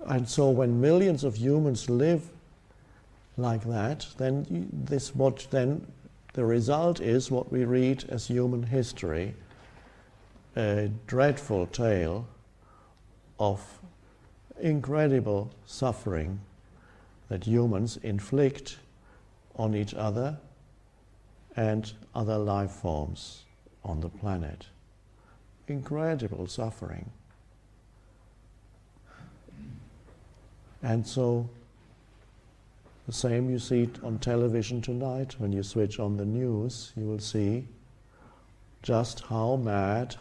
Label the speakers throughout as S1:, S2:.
S1: And so when millions of humans live like that, then the result is what we read as human history, a dreadful tale of incredible suffering that humans inflict on each other and other life forms on the planet. Incredible suffering. And so the same you see on television tonight. When you switch on the news, you will see just how mad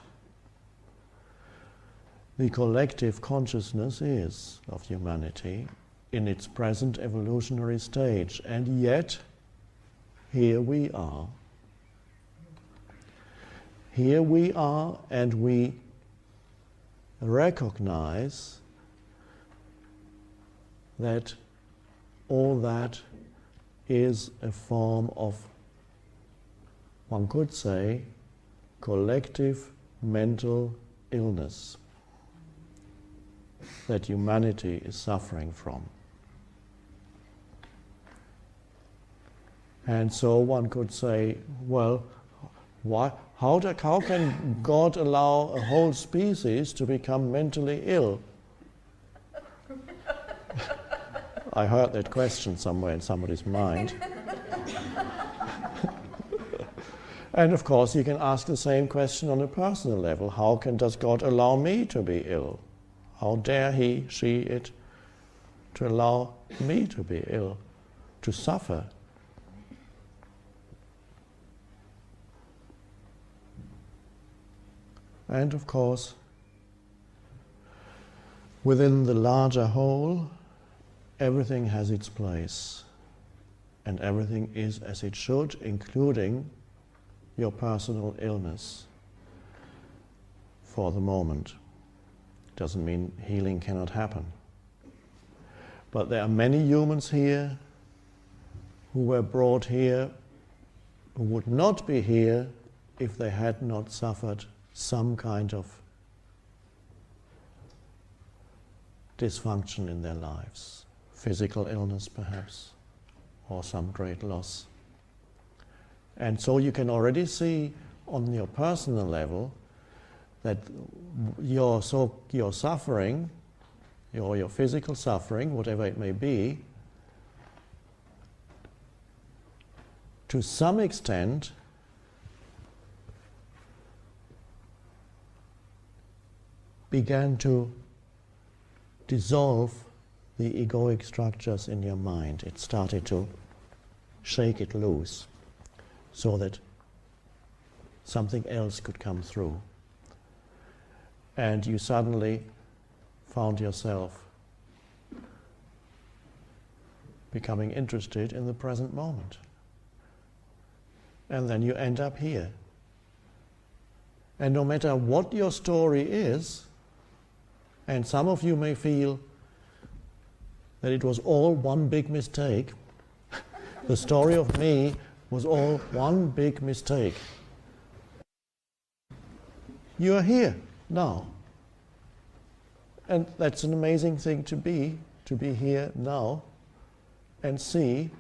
S1: the collective consciousness is of humanity in its present evolutionary stage. And yet, here we are. Here we are, and we recognize that all that is a form of, one could say, collective mental illness that humanity is suffering from. And so one could say, well, how can God allow a whole species to become mentally ill? I heard that question somewhere in somebody's mind. And of course, you can ask the same question on a personal level. Does God allow me to be ill? How dare he, she, it, to allow me to be ill, to suffer? And of course, within the larger whole, everything has its place, and everything is as it should, including your personal illness for the moment. Doesn't mean healing cannot happen. But there are many humans here who were brought here, who would not be here if they had not suffered some kind of dysfunction in their lives. Physical illness perhaps, or some great loss. And so you can already see on your personal level that your suffering, your physical suffering, whatever it may be, to some extent began to dissolve the egoic structures in your mind. It started to shake it loose so that something else could come through. And you suddenly found yourself becoming interested in the present moment. And then you end up here. And no matter what your story is, and some of you may feel that it was all one big mistake. The story of me was all one big mistake. You are here now. And that's an amazing thing to be here now and see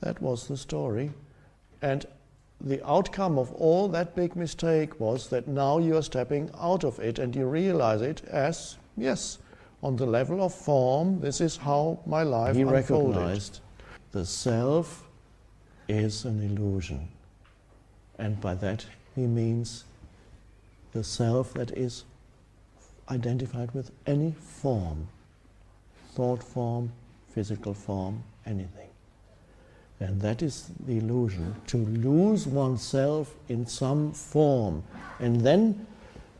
S1: that was the story. And the outcome of all that big mistake was that now you are stepping out of it and you realize it as, yes, on the level of form, this is how my life unfolded. He recognized the self is an illusion. And by that he means the self that is identified with any form, thought form, physical form, anything. And that is the illusion, to lose oneself in some form. And then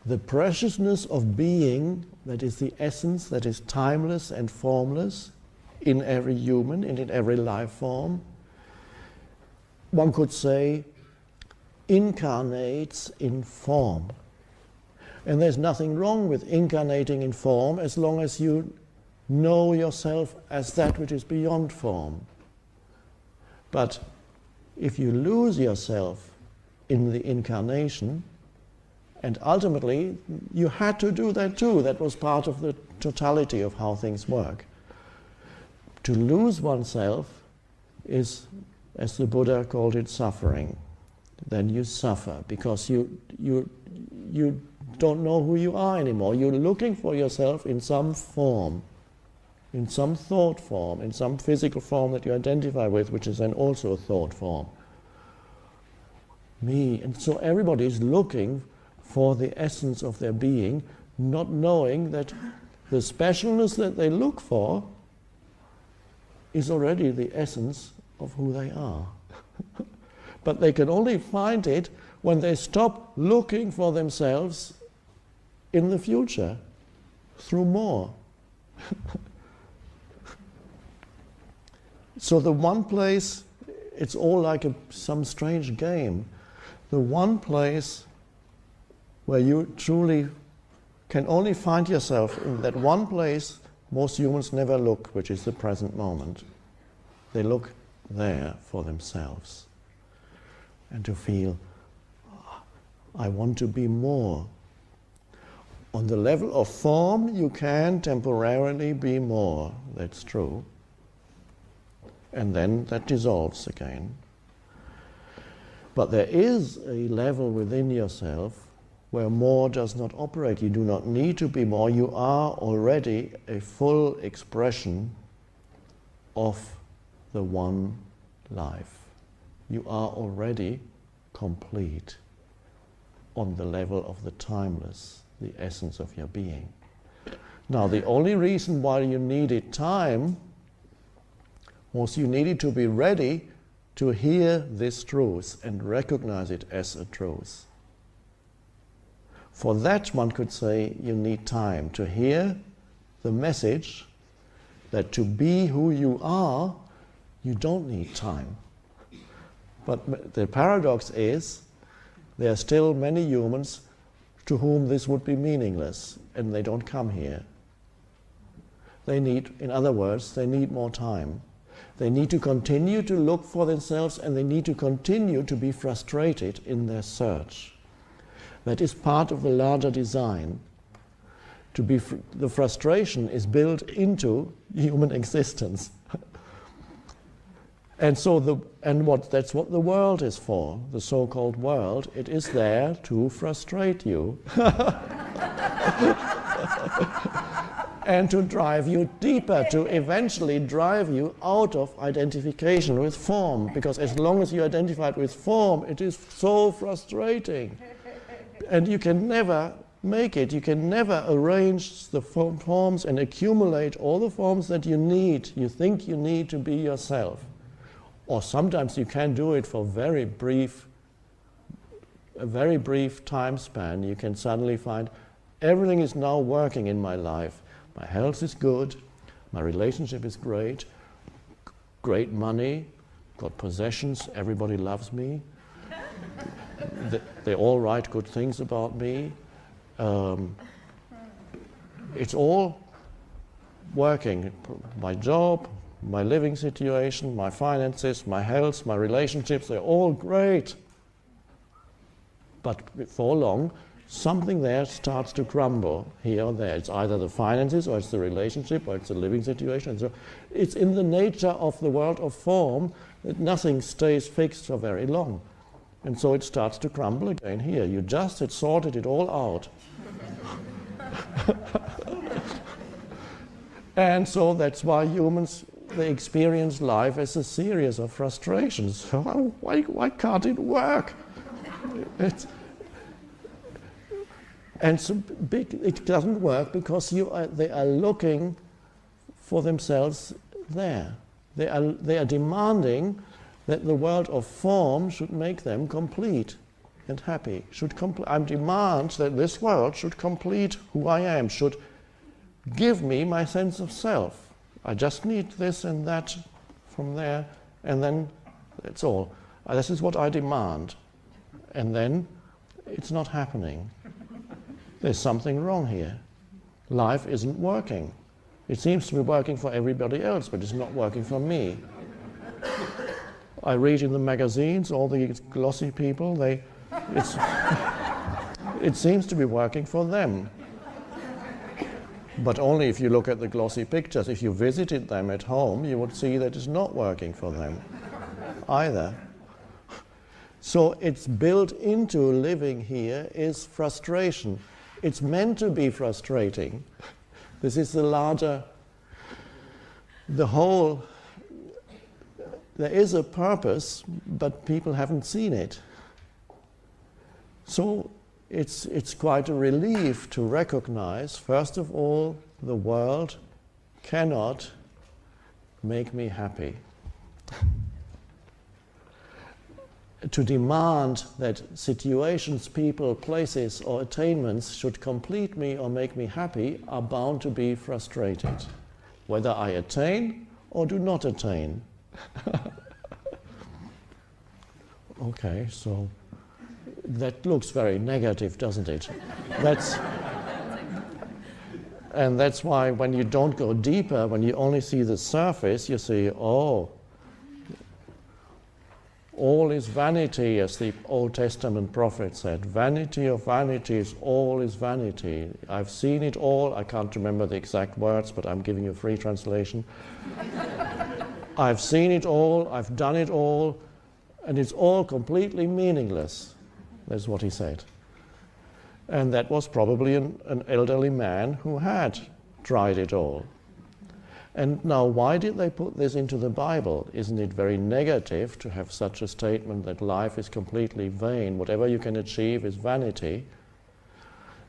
S1: the preciousness of being, that is the essence, that is timeless and formless in every human and in every life form, one could say, incarnates in form. And there's nothing wrong with incarnating in form as long as you know yourself as that which is beyond form. But if you lose yourself in the incarnation, and ultimately you had to do that too, that was part of the totality of how things work. To lose oneself is, as the Buddha called it, suffering. Then you suffer because you don't know who you are anymore. You're looking for yourself in some form, in some thought form, in some physical form that you identify with, which is then also a thought form. Me. And so everybody is looking for the essence of their being, not knowing that the specialness that they look for is already the essence of who they are. But they can only find it when they stop looking for themselves in the future through more. So the one place, it's all like some strange game. The one place where you truly can only find yourself in that one place most humans never look, which is the present moment. They look there for themselves. And to feel, I want to be more. On the level of form, you can temporarily be more. That's true. And then that dissolves again. But there is a level within yourself where more does not operate. You do not need to be more. You are already a full expression of the one life. You are already complete on the level of the timeless, the essence of your being. Now, the only reason why you needed time was you needed to be ready to hear this truth and recognize it as a truth. For that, one could say you need time to hear the message that to be who you are, you don't need time. But the paradox is, there are still many humans to whom this would be meaningless, and they don't come here. They need, in other words, they need more time. They need to continue to look for themselves, and they need to continue to be frustrated in their search. That is part of the larger design. The frustration is built into human existence. And so that's what the world is for, the so-called world. It is there to frustrate you. And to drive you deeper, to eventually drive you out of identification with form. Because as long as you're identified with form, it is so frustrating. And you can never make it. You can never arrange the forms and accumulate all the forms that you need, you think you need to be yourself. Or sometimes you can do it for a very brief time span. You can suddenly find everything is now working in my life. My health is good, my relationship is great, great money, got possessions, everybody loves me. They all write good things about me. It's all working. My job, my living situation, my finances, my health, my relationships, they're all great. But before long, something there starts to crumble here or there. It's either the finances, or it's the relationship, or it's the living situation. So it's in the nature of the world of form that nothing stays fixed for very long. And so it starts to crumble again here. You just had sorted it all out. And so that's why humans, they experience life as a series of frustrations. Why can't it work? And so it doesn't work because they are looking for themselves there. They are demanding that the world of form should make them complete and happy. I demand that this world should complete who I am, should give me my sense of self. I just need this and that from there, and then that's all. This is what I demand. And then it's not happening. There's something wrong here. Life isn't working. It seems to be working for everybody else, but it's not working for me. I read in the magazines, all the glossy people, it seems to be working for them. But only if you look at the glossy pictures. If you visited them at home, you would see that it's not working for them either. So it's built into living here is frustration. It's meant to be frustrating. This is the whole, there is a purpose, but people haven't seen it. So it's quite a relief to recognize, first of all, the world cannot make me happy. To demand that situations, people, places, or attainments should complete me or make me happy are bound to be frustrated, whether I attain or do not attain. Okay, so that looks very negative, doesn't it? And that's why when you don't go deeper, when you only see the surface, you see, oh, all is vanity, as the Old Testament prophet said. Vanity of vanities, all is vanity. I've seen it all. I can't remember the exact words, but I'm giving you a free translation. I've seen it all, I've done it all, and it's all completely meaningless. That's what he said. And that was probably an elderly man who had tried it all. And now, why did they put this into the Bible? Isn't it very negative to have such a statement that life is completely vain, whatever you can achieve is vanity?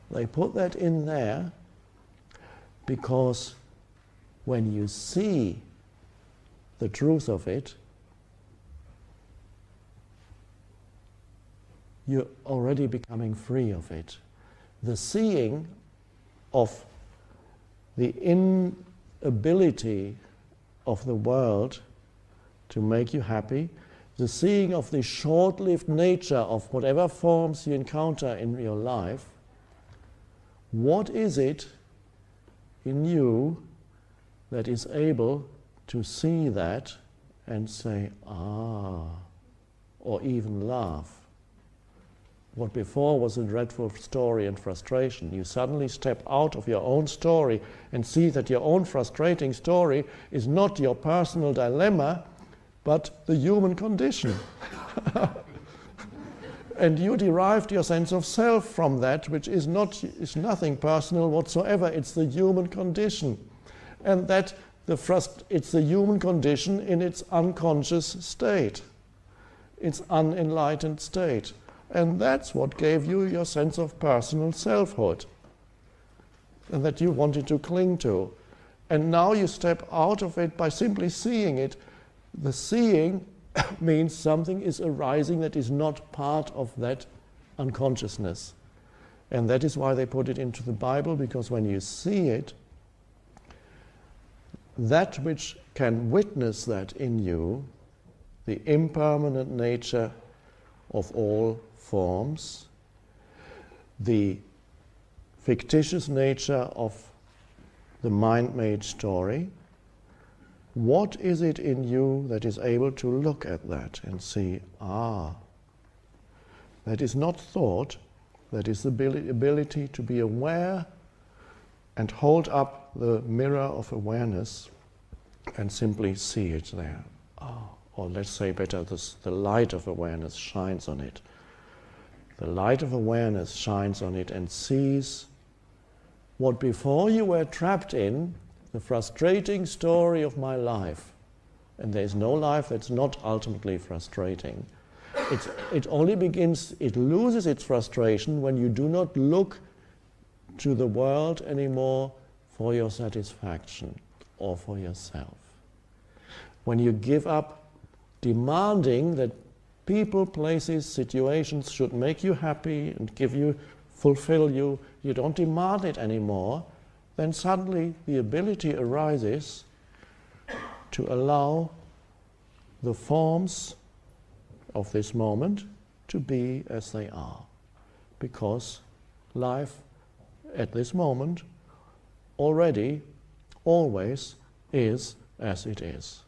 S1: They put that in there because when you see the truth of it, you're already becoming free of it. The seeing of the inability of the world to make you happy, the seeing of the short-lived nature of whatever forms you encounter in your life, what is it in you that is able to see that and say, ah, or even laugh? What before was a dreadful story and frustration, you suddenly step out of your own story and see that your own frustrating story is not your personal dilemma, but the human condition. And you derived your sense of self from that, which is nothing personal whatsoever. It's the human condition. And that it's the human condition in its unconscious state, its unenlightened state. And that's what gave you your sense of personal selfhood, and that you wanted to cling to. And now you step out of it by simply seeing it. The seeing means something is arising that is not part of that unconsciousness. And that is why they put it into the Bible, because when you see it, that which can witness that in you, the impermanent nature of all forms, the fictitious nature of the mind-made story, what is it in you that is able to look at that and see, that is not thought, that is the ability to be aware and hold up the mirror of awareness and simply see it there. Or let's say better, the light of awareness shines on it. The light of awareness shines on it and sees what before you were trapped in, the frustrating story of my life. And there's no life that's not ultimately frustrating. It only begins, it loses its frustration when you do not look to the world anymore for your satisfaction or for yourself. When you give up demanding that people, places, situations should make you happy and fulfill you, you don't demand it anymore, then suddenly the ability arises to allow the forms of this moment to be as they are. Because life at this moment already, always is as it is.